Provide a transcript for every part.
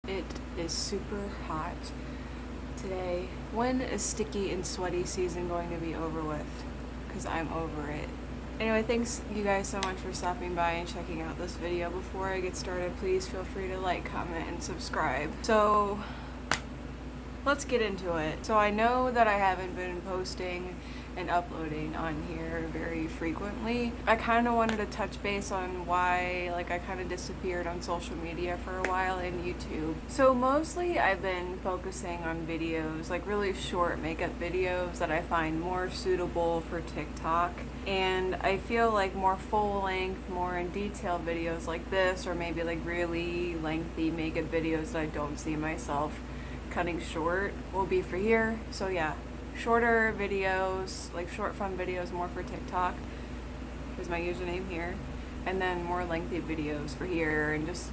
It is super hot today. When is sticky and sweaty season going to be over with? Because I'm over it. Anyway, thanks you guys so much for stopping by and checking out this video. Before I get started, please feel free to like, comment, and subscribe. So let's get into it. So I know that I haven't been posting and uploading on here very frequently. I kind of wanted to touch base on why I kind of disappeared on social media for a while and YouTube. So mostly I've been focusing on videos, like really short makeup videos that I find more suitable for TikTok. And I feel like more full length, more in detail videos like this, or maybe like really lengthy makeup videos that I don't see myself cutting short, will be for here. So yeah, shorter videos, like short fun videos, more for TikTok. Here's my username here. And then more lengthy videos for here, and just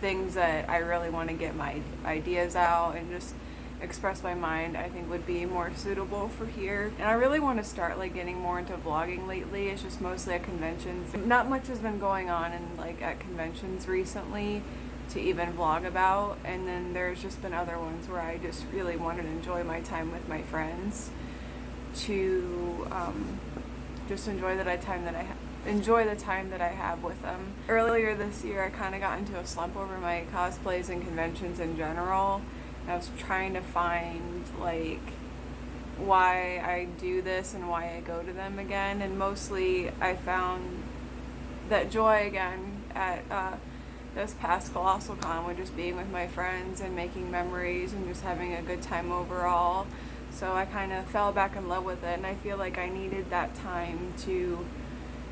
things that I really want to get my ideas out and just express my mind, I think would be more suitable for here. And I really want to start getting more into vlogging lately. It's just mostly at conventions. Not much has been going on at conventions recently to even vlog about, and then there's just been other ones where I just really wanted to enjoy my time with my friends, to just enjoy the time that I have with them. Earlier this year, I kind of got into a slump over my cosplays and conventions in general. And I was trying to find why I do this and why I go to them again, and mostly I found that joy again at this past Colossal Con with just being with my friends and making memories and just having a good time overall. So I kind of fell back in love with it, and I feel like I needed that time to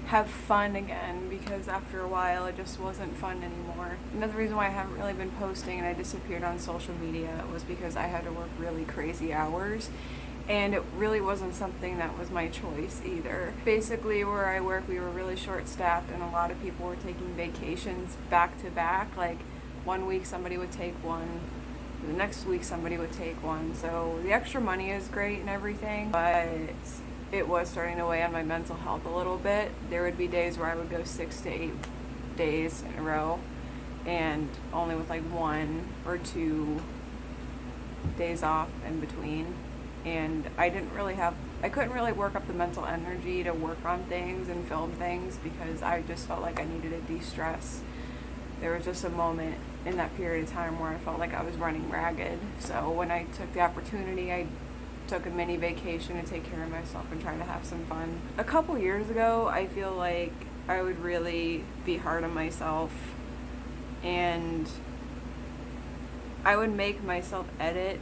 have fun again, because after a while it just wasn't fun anymore. Another reason why I haven't really been posting and I disappeared on social media was because I had to work really crazy hours, and it really wasn't something that was my choice either. Basically, where I work, we were really short-staffed, and a lot of people were taking vacations back to back. Like 1 week somebody would take one, the next week somebody would take one. So the extra money is great and everything, but it was starting to weigh on my mental health a little bit. There would be days where I would go 6 to 8 days in a row, and only with 1 or 2 days off in between. And I couldn't really work up the mental energy to work on things and film things, because I just felt like I needed to de-stress. There was just a moment in that period of time where I felt like I was running ragged. So when I took the opportunity, I took a mini vacation to take care of myself and try to have some fun. A couple years ago, I feel like I would really be hard on myself, and I would make myself edit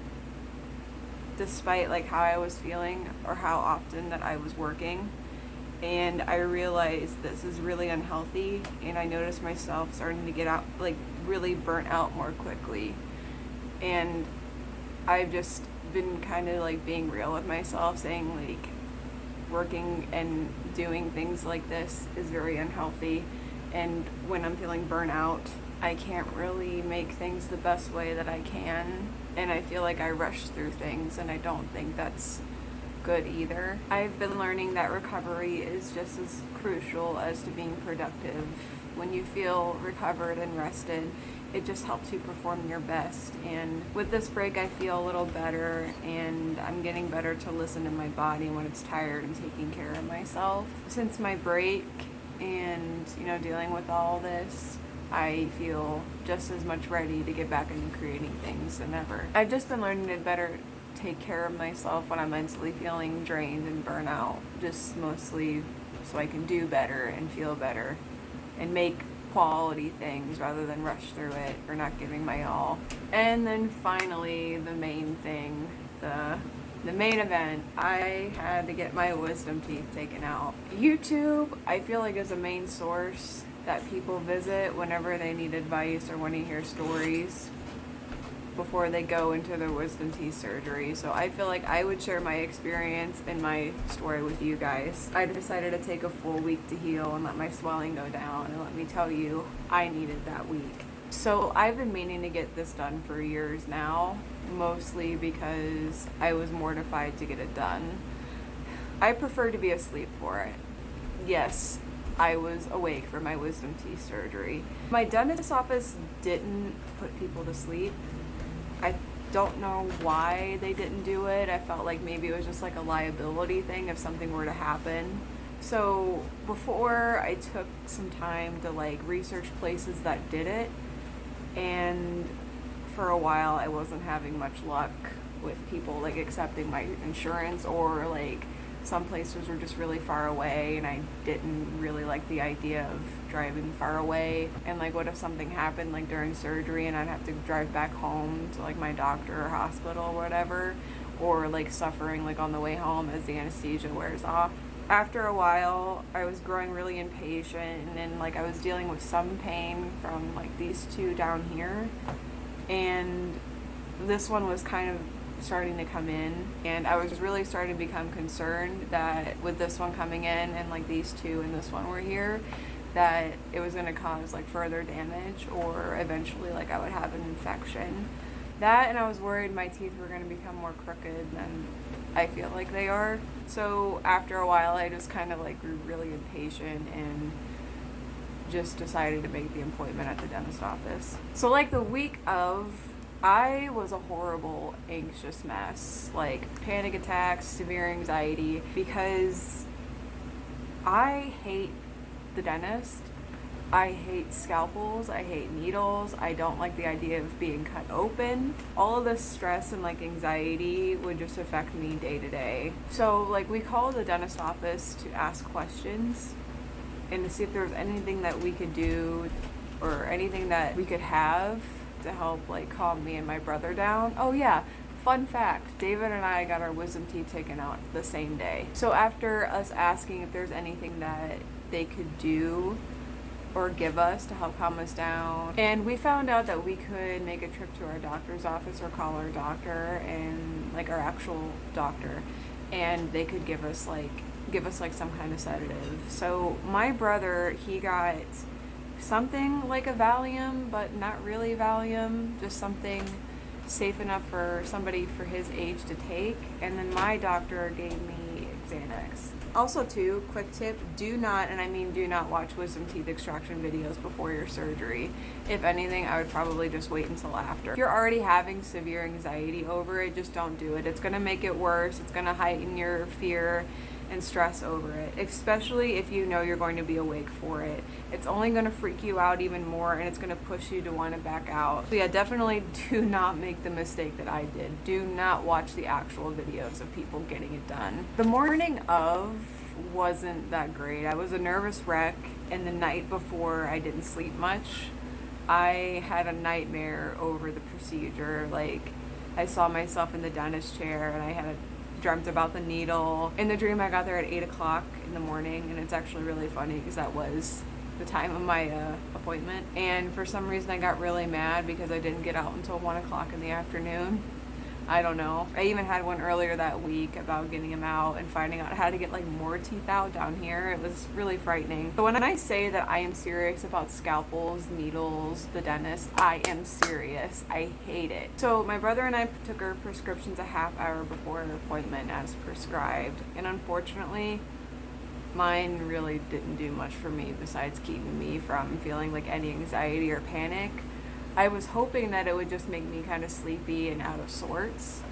despite how I was feeling or how often that I was working. And I realized this is really unhealthy, and I noticed myself starting to get out, really burnt out more quickly. And I've just been kind of being real with myself, saying working and doing things like this is very unhealthy. And when I'm feeling burnt out, I can't really make things the best way that I can, and I feel like I rush through things, and I don't think that's good either. I've been learning that recovery is just as crucial as to being productive. When you feel recovered and rested, it just helps you perform your best. And with this break, I feel a little better, and I'm getting better to listen to my body when it's tired and taking care of myself. Since my break and dealing with all this, I feel just as much ready to get back into creating things than ever. I've just been learning to better take care of myself when I'm mentally feeling drained and burnout, just mostly so I can do better and feel better and make quality things rather than rush through it or not giving my all. And then finally, the main thing, the main event, I had to get my wisdom teeth taken out. YouTube, I feel like, is a main source that people visit whenever they need advice or want to hear stories before they go into their wisdom teeth surgery. So I feel like I would share my experience and my story with you guys. I decided to take a full week to heal and let my swelling go down, and let me tell you, I needed that week. So I've been meaning to get this done for years now, mostly because I was mortified to get it done. I prefer to be asleep for it. Yes, I was awake for my wisdom teeth surgery. My dentist's office didn't put people to sleep. I don't know why they didn't do it. I felt like maybe it was just like a liability thing if something were to happen. So before, I took some time to like research places that did it, and for a while I wasn't having much luck with people like accepting my insurance, or like some places were just really far away and I didn't really like the idea of driving far away. And like, what if something happened like during surgery and I'd have to drive back home to like my doctor or hospital or whatever, or like suffering like on the way home as the anesthesia wears off. After a while, I was growing really impatient, and then like I was dealing with some pain from like these two down here, and this one was kind of starting to come in, and I was really starting to become concerned that with this one coming in and like these two and this one were here, that it was going to cause like further damage, or eventually like I would have an infection. That, and I was worried my teeth were going to become more crooked than I feel like they are. So after a while, I just kind of like grew really impatient and just decided to make the appointment at the dentist office. So like the week of, I was a horrible anxious mess, like panic attacks, severe anxiety, because I hate the dentist. I hate scalpels, I hate needles, I don't like the idea of being cut open. All of this stress and like anxiety would just affect me day to day. So like we called the dentist office to ask questions and to see if there was anything that we could do or anything that we could have to help like calm me and my brother down. Oh yeah, fun fact, David and I got our wisdom teeth taken out the same day. So after us asking if there's anything that they could do or give us to help calm us down, and we found out that we could make a trip to our doctor's office or call our doctor, and like our actual doctor, and they could give us like some kind of sedative. So my brother, he got something like a Valium, but not really Valium, just something safe enough for somebody for his age to take. And then my doctor gave me Xanax. Also too, quick tip, do not, and I mean do not, watch wisdom teeth extraction videos before your surgery. If anything, I would probably just wait until after. If you're already having severe anxiety over it, just don't do it. It's gonna make it worse. It's gonna heighten your fear and stress over it, especially if you know you're going to be awake for it. It's only going to freak you out even more, and it's going to push you to want to back out. So yeah, definitely do not make the mistake that I did. Do not watch the actual videos of people getting it done. The morning of wasn't that great. I was a nervous wreck, and the night before I didn't sleep much. I had a nightmare over the procedure. Like, I saw myself in the dentist chair, and I had dreamt about the needle. In the dream, I got there at 8 o'clock in the morning, and it's actually really funny because that was the time of my appointment. And for some reason, I got really mad because I didn't get out until 1 o'clock in the afternoon. I don't know. I even had one earlier that week about getting them out and finding out how to get like more teeth out down here. It was really frightening. But when I say that I am serious about scalpels, needles, the dentist, I am serious. I hate it. So my brother and I took our prescriptions a half hour before our appointment as prescribed. And unfortunately, mine really didn't do much for me besides keeping me from feeling like any anxiety or panic. I was hoping that it would just make me kind of sleepy and out of sorts,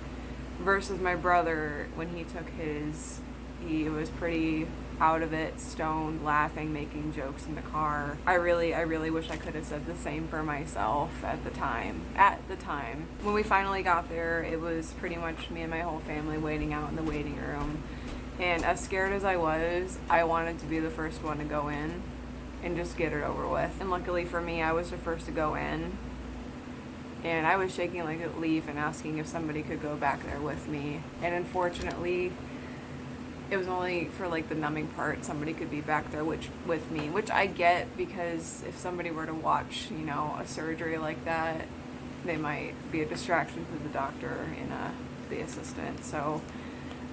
versus my brother, when he took his, he was pretty out of it, stoned, laughing, making jokes in the car. I really wish I could have said the same for myself at the time. When we finally got there, it was pretty much me and my whole family waiting out in the waiting room. And as scared as I was, I wanted to be the first one to go in and just get it over with. And luckily for me, I was the first to go in. And I was shaking like a leaf and asking if somebody could go back there with me. And unfortunately, it was only for like the numbing part, somebody could be back there with me, which I get, because if somebody were to watch, you know, a surgery like that, they might be a distraction to the doctor and the assistant. So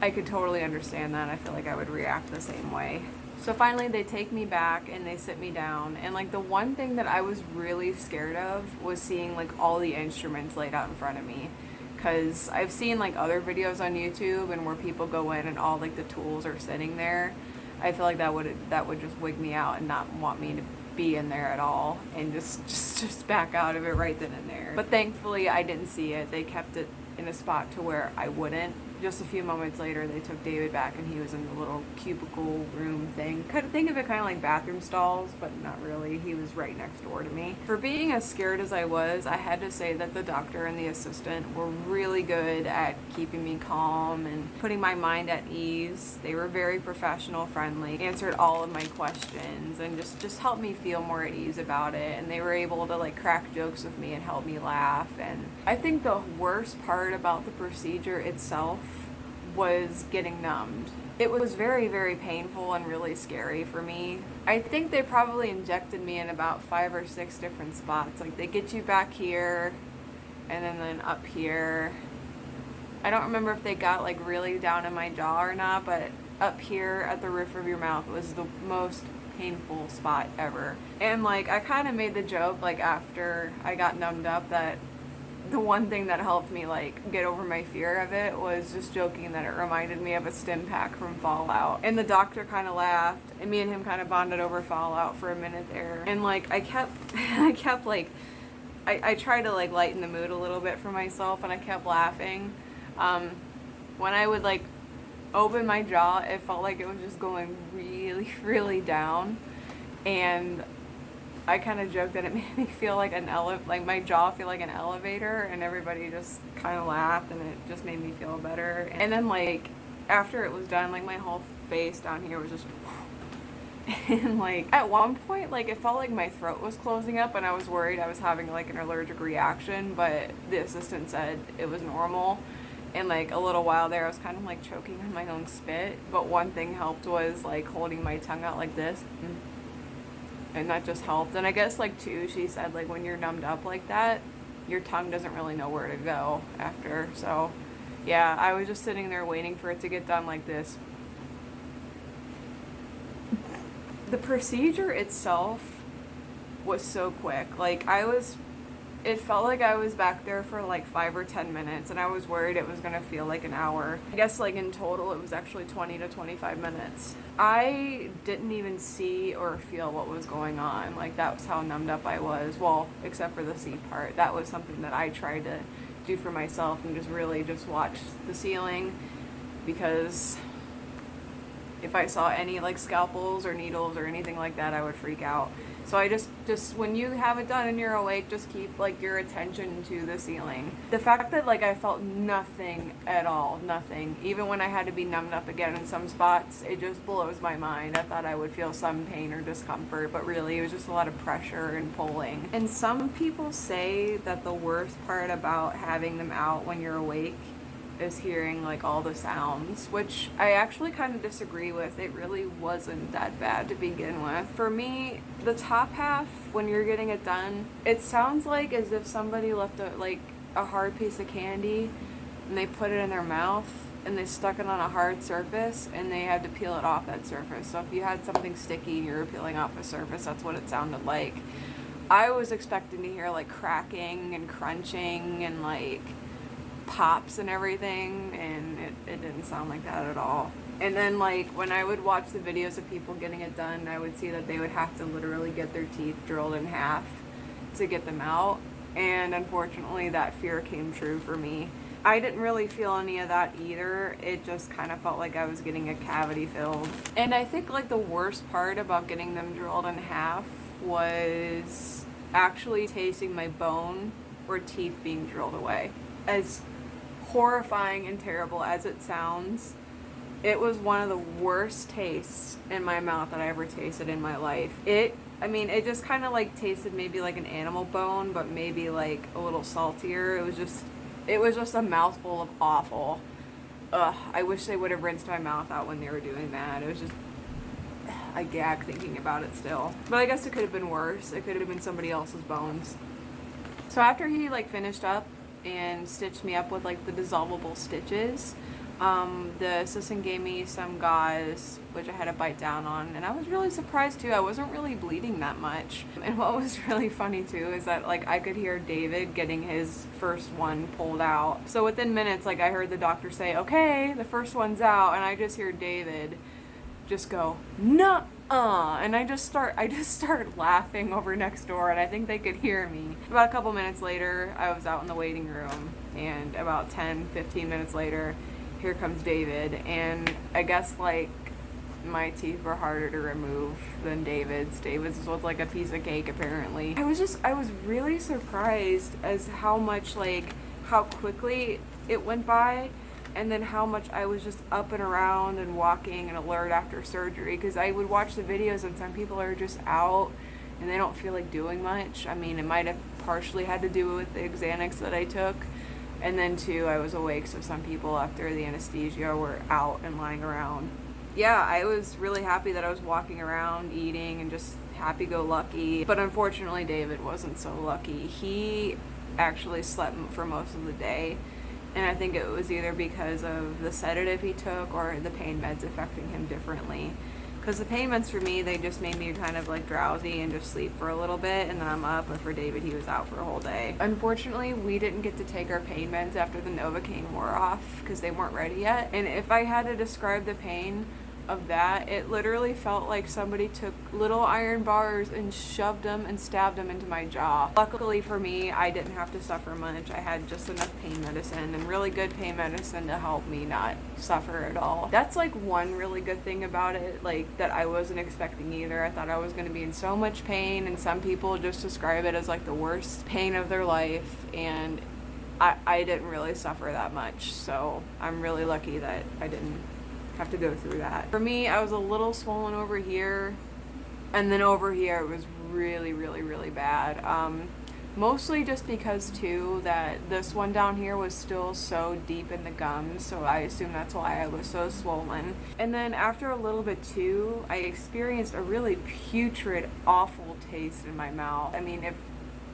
I could totally understand that. I feel like I would react the same way. So finally they take me back and they sit me down, and like the one thing that I was really scared of was seeing like all the instruments laid out in front of me, because I've seen like other videos on YouTube and where people go in and all like the tools are sitting there. I feel like that would just wig me out and not want me to be in there at all, and just back out of it right then and there. But thankfully I didn't see it. They kept it in a spot to where I wouldn't. Just a few moments later, they took David back, and he was in the little cubicle room thing. Kind of think of it kind of like bathroom stalls, but not really. He was right next door to me. For being as scared as I was, I had to say that the doctor and the assistant were really good at keeping me calm and putting my mind at ease. They were very professional, friendly, answered all of my questions, and just helped me feel more at ease about it. And they were able to like crack jokes with me and help me laugh. And I think the worst part about the procedure itself was getting numbed. It was very, very painful and really scary for me. I think they probably injected me in about 5 or 6 different spots. Like they get you back here and then up here. I don't remember if they got like really down in my jaw or not, but up here at the roof of your mouth was the most painful spot ever. And like I kind of made the joke like after I got numbed up that the one thing that helped me like get over my fear of it was just joking that it reminded me of a stim pack from Fallout. And the doctor kind of laughed, and me and him kind of bonded over Fallout for a minute there. And like I kept like I tried to like lighten the mood a little bit for myself, and I kept laughing. When I would like open my jaw, it felt like it was just going really, really down, and I kind of joked that it made me feel like like my jaw feel like an elevator, and everybody just kind of laughed, and it just made me feel better. And then like after it was done, like my whole face down here was just and like at one point like it felt like my throat was closing up, and I was worried I was having like an allergic reaction, but the assistant said it was normal. And like a little while there I was kind of like choking on my own spit, but one thing helped was like holding my tongue out like this, and that just helped. And I guess like too, she said like when you're numbed up like that, your tongue doesn't really know where to go after. So yeah, I was just sitting there waiting for it to get done like this. The procedure itself was so quick. Like it felt like I was back there for like 5 or 10 minutes, and I was worried it was gonna feel like an hour. I guess like in total it was actually 20 to 25 minutes. I didn't even see or feel what was going on. Like that was how numbed up I was. Well, except for the C part. That was something that I tried to do for myself, and just really just watch the ceiling, because if I saw any like scalpels or needles or anything like that, I would freak out. So I just when you have it done and you're awake, just keep like your attention to the ceiling. The fact that like I felt nothing at all, nothing, even when I had to be numbed up again in some spots, it just blows my mind. I thought I would feel some pain or discomfort, but really it was just a lot of pressure and pulling. And some people say that the worst part about having them out when you're awake is hearing like all the sounds, which I actually kind of disagree with. It really wasn't that bad to begin with. For me, the top half, when you're getting it done, it sounds like as if somebody left a hard piece of candy and they put it in their mouth and they stuck it on a hard surface and they had to peel it off that surface. So if you had something sticky and you were peeling off a surface, that's what it sounded like. I was expecting to hear like cracking and crunching and like pops and everything, and it didn't sound like that at all. And then like when I would watch the videos of people getting it done, I would see that they would have to literally get their teeth drilled in half to get them out, and unfortunately that fear came true for me. I didn't really feel any of that either. It just kind of felt like I was getting a cavity filled. And I think like the worst part about getting them drilled in half was actually tasting my bone or teeth being drilled away. As horrifying and terrible as it sounds, it was one of the worst tastes in my mouth that I ever tasted in my life. It just kind of like tasted maybe like an animal bone, but maybe like a little saltier. It was just a mouthful of awful. Ugh, I wish they would have rinsed my mouth out when they were doing that. It was just, I gag thinking about it still. But I guess it could have been worse. It could have been somebody else's bones. So after he like finished up and stitched me up with like the dissolvable stitches, the assistant gave me some gauze, which I had to bite down on, and I was really surprised too. I wasn't really bleeding that much. And what was really funny too is that like I could hear David getting his first one pulled out. So within minutes, like I heard the doctor say, okay, the first one's out, and I just hear David just go, "Nuh-uh," and I just started laughing over next door, and I think they could hear me. About a couple minutes later, I was out in the waiting room, and about 10-15 minutes later, here comes David, and I guess like my teeth were harder to remove than David's. David's was like a piece of cake apparently. I was really surprised as how much, like, how quickly it went by, and then how much I was just up and around and walking and alert after surgery, because I would watch the videos and some people are just out and they don't feel like doing much. I mean, it might have partially had to do with the Xanax that I took, and then too, I was awake, so some people after the anesthesia were out and lying around. Yeah, I was really happy that I was walking around, eating, and just happy-go-lucky. But unfortunately, David wasn't so lucky. He actually slept for most of the day, and I think it was either because of the sedative he took or the pain meds affecting him differently. Because the pain meds for me, they just made me kind of like drowsy and just sleep for a little bit, and then I'm up. But for David, he was out for a whole day. Unfortunately, we didn't get to take our pain meds after the Novocaine wore off because they weren't ready yet. And if I had to describe the pain of that, it literally felt like somebody took little iron bars and shoved them and stabbed them into my jaw. Luckily for me, I didn't have to suffer much. I had just enough pain medicine, and really good pain medicine to help me not suffer at all. That's like one really good thing about it, like, that I wasn't expecting either. I thought I was going to be in so much pain, and some people just describe it as like the worst pain of their life, and I didn't really suffer that much, so I'm really lucky that I didn't have to go through that. For me, I was a little swollen over here, and then over here it was really, really, really bad. Mostly just because too that this one down here was still so deep in the gums, so I assume that's why I was so swollen. And then after a little bit too, I experienced a really putrid, awful taste in my mouth. I mean, if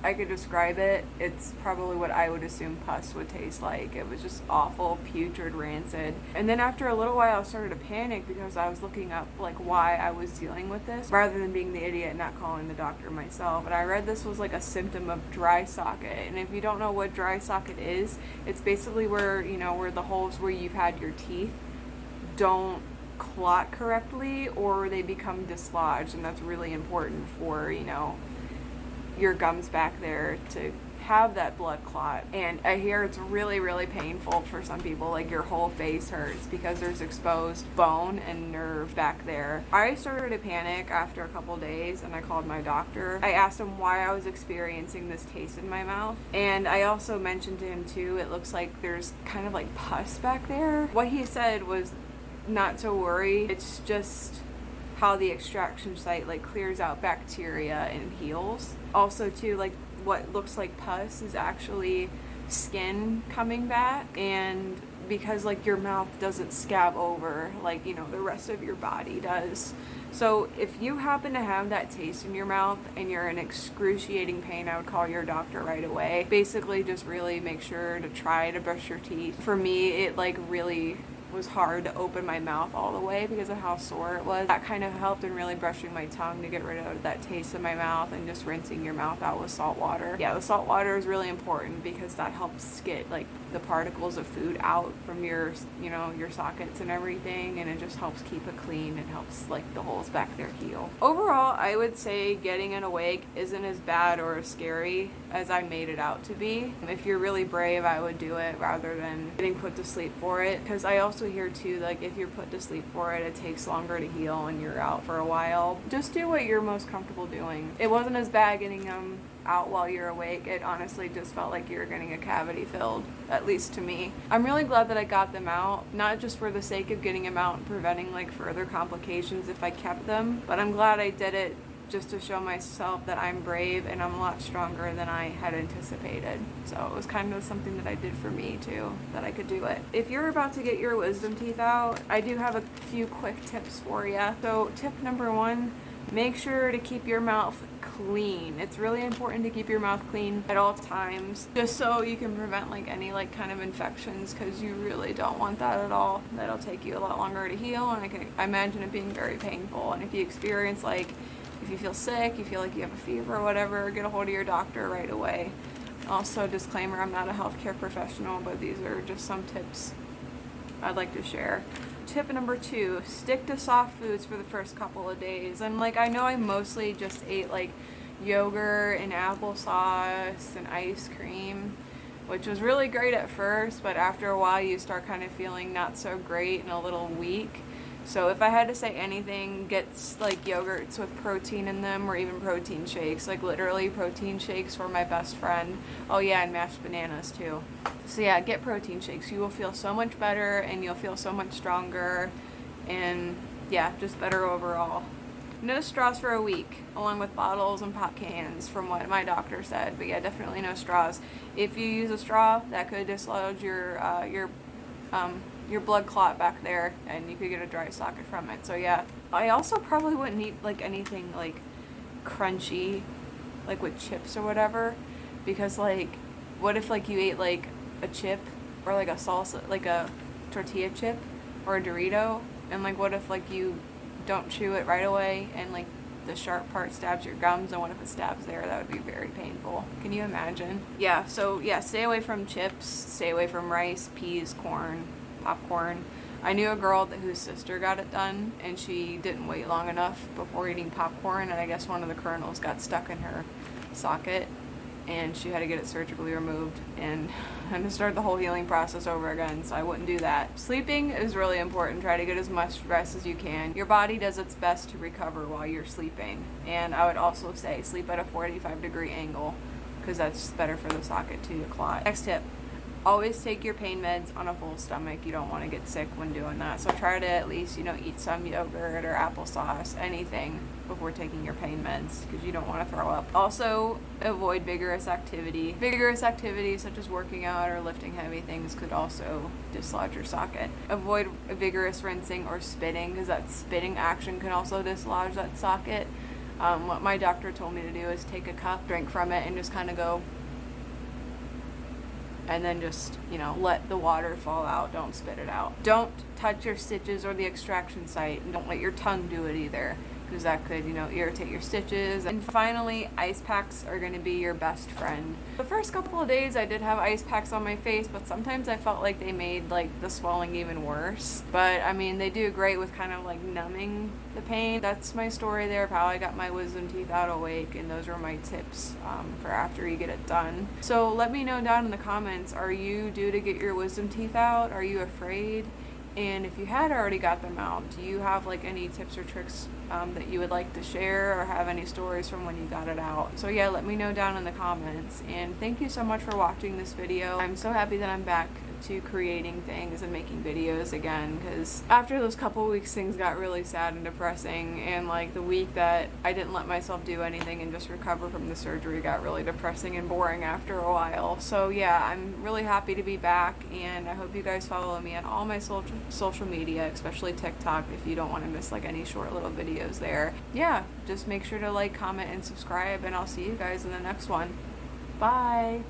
I could describe it, it's probably what I would assume pus would taste like. It was just awful, putrid, rancid. And then after a little while I started to panic because I was looking up like why I was dealing with this rather than being the idiot and not calling the doctor myself. And I read this was like a symptom of dry socket. And if you don't know what dry socket is, it's basically where, you know, where the holes where you've had your teeth don't clot correctly or they become dislodged, and that's really important for, you know, your gums back there to have that blood clot. And I hear it's really, really painful for some people, like your whole face hurts because there's exposed bone and nerve back there. I started to panic after a couple days and I called my doctor. I asked him why I was experiencing this taste in my mouth, and I also mentioned to him too, it looks like there's kind of like pus back there. What he said was not to worry, it's just how the extraction site like clears out bacteria and heals. Also too, like what looks like pus is actually skin coming back, and because like your mouth doesn't scab over like, you know, the rest of your body does. So if you happen to have that taste in your mouth and you're in excruciating pain, I would call your doctor right away. Basically just really make sure to try to brush your teeth. For me, it like really was hard to open my mouth all the way because of how sore it was. That kind of helped in really brushing my tongue to get rid of that taste in my mouth, and just rinsing your mouth out with salt water. Yeah, the salt water is really important because that helps get like the particles of food out from your, you know, your sockets and everything, and it just helps keep it clean and helps like the holes back there heal. Overall, I would say getting an awake isn't as bad or as scary as I made it out to be. If you're really brave, I would do it rather than getting put to sleep for it, because I also hear too, like if you're put to sleep for it, it takes longer to heal and you're out for a while. Just do what you're most comfortable doing. It wasn't as bad getting them out while you're awake. It honestly just felt like you were getting a cavity filled, at least to me. I'm really glad that I got them out, not just for the sake of getting them out and preventing like further complications if I kept them, but I'm glad I did it just to show myself that I'm brave and I'm a lot stronger than I had anticipated. So it was kind of something that I did for me too, that I could do it. If you're about to get your wisdom teeth out, I do have a few quick tips for you. So tip number 1, make sure to keep your mouth clean. It's really important to keep your mouth clean at all times, just so you can prevent like any like kind of infections, because you really don't want that at all. That'll take you a lot longer to heal, and I imagine it being very painful. And if you experience like, if you feel sick, you feel like you have a fever or whatever, get a hold of your doctor right away. Also, disclaimer, I'm not a healthcare professional, but these are just some tips I'd like to share. tip number 2, stick to soft foods for the first couple of days. And like, I know I mostly just ate like yogurt and applesauce and ice cream, which was really great at first, but after a while you start kind of feeling not so great and a little weak. So if I had to say anything, get like yogurts with protein in them, or even protein shakes. Like literally protein shakes were my best friend. Oh yeah, and mashed bananas too. So yeah, get protein shakes. You will feel so much better and you'll feel so much stronger, and yeah, just better overall. No straws for a week, along with bottles and pop cans, from what my doctor said. But yeah, definitely no straws. If you use a straw, that could dislodge your blood clot back there, and you could get a dry socket from it. So yeah, I also probably wouldn't eat like anything like crunchy, like with chips or whatever, because like, what if like you ate like a chip or like a salsa, like a tortilla chip or a Dorito, and like what if like you don't chew it right away and like the sharp part stabs your gums, and what if it stabs there? That would be very painful. Can you imagine? Yeah, so yeah, stay away from chips, stay away from rice, peas, corn, popcorn. I knew a girl whose sister got it done, and she didn't wait long enough before eating popcorn, and I guess one of the kernels got stuck in her socket, and she had to get it surgically removed and to start the whole healing process over again. So I wouldn't do that. Sleeping is really important. Try to get as much rest as you can. Your body does its best to recover while you're sleeping, and I would also say sleep at a 45-degree angle, because that's better for the socket to clot. Next tip: always take your pain meds on a full stomach. You don't want to get sick when doing that. So try to at least, eat some yogurt or applesauce, anything, before taking your pain meds, because you don't want to throw up. Also, avoid vigorous activity. Vigorous activities such as working out or lifting heavy things could also dislodge your socket. Avoid vigorous rinsing or spitting, because that spitting action can also dislodge that socket. What my doctor told me to do is take a cup, drink from it, and just kind of go, and then just, let the water fall out. Don't spit it out. Don't touch your stitches or the extraction site, and don't let your tongue do it either, because that could, irritate your stitches. And finally, ice packs are going to be your best friend. The first couple of days I did have ice packs on my face, but sometimes I felt like they made like the swelling even worse. But I mean, they do great with kind of like numbing the pain. That's my story there of how I got my wisdom teeth out awake, and those are my tips for after you get it done. So let me know down in the comments, are you due to get your wisdom teeth out? Are you afraid? And if you had already got them out, do you have like any tips or tricks that you would like to share, or have any stories from when you got it out? So yeah, let me know down in the comments. And thank you so much for watching this video. I'm so happy that I'm back to creating things and making videos again, because after those couple weeks things got really sad and depressing, and like the week that I didn't let myself do anything and just recover from the surgery got really depressing and boring after a while. So yeah, I'm really happy to be back, and I hope you guys follow me on all my social media, especially TikTok, if you don't want to miss like any short little videos there. Yeah, just make sure to like, comment, and subscribe, and I'll see you guys in the next one. Bye!